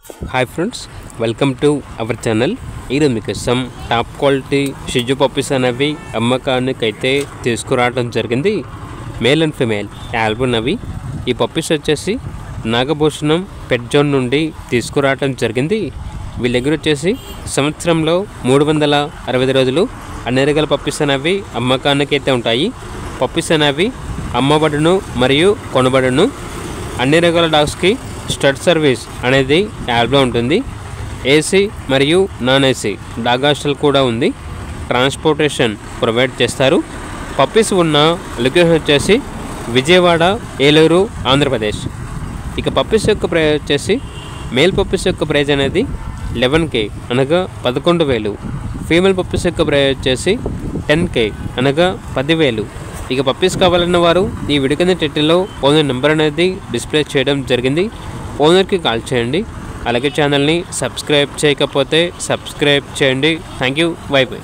Hi friends, welcome to our channel. ఈరోజు మీకోసం top quality షిజు puppies అనేవి అమ్మకానికైతే తీసుకురావడం జరిగింది. మేల్ అండ్ ఫిమేల్ ఆల్బన్ అవి. ఈ పప్పీస్ వచ్చేసి నాగభూషణం పెట్ జోన్ నుండి తీసుకురావడం జరిగింది. వీళ్ళ దగ్గర వచ్చేసి సంవత్సరంలో 365 రోజులు అన్ని రకాల పప్పీస్ అనేవి అమ్మకానికైతే ఉంటాయి. పప్పీస్ అనేవి అమ్మబడును మరియు కొనబడును. అన్ని రకాల డాగ్స్కి స్టడ్ సర్వీస్ అనేది యాప్లో ఉంటుంది. ఏసీ మరియు నాన్ ఏసీ డాగ్ హాస్టల్ కూడా ఉంది. ట్రాన్స్పోర్టేషన్ ప్రొవైడ్ చేస్తారు. పప్పీస్ ఉన్న లొకేషన్ వచ్చేసి విజయవాడ, ఏలూరు, ఆంధ్రప్రదేశ్. ఇక పప్పీస్ యొక్క ప్రైస్ వచ్చేసి మేల్ పప్పీస్ యొక్క ప్రైజ్ అనేది 11K అనగా 11,000. ఫీమేల్ పప్పీస్ యొక్క ప్రైజ్ వచ్చేసి 10K అనగా 10,000. ఇక పప్పీస్ కావాలన్న వారు ఈ వీడియో కింద టైటిల్లో ఓనర్ నెంబర్ అనేది డిస్ప్లే చేయడం జరిగింది. ఓనర్కి కాల్ చేయండి. అలాగే ఛానల్ని సబ్స్క్రైబ్ చేయకపోతే సబ్స్క్రైబ్ చేయండి. Thank you. By by.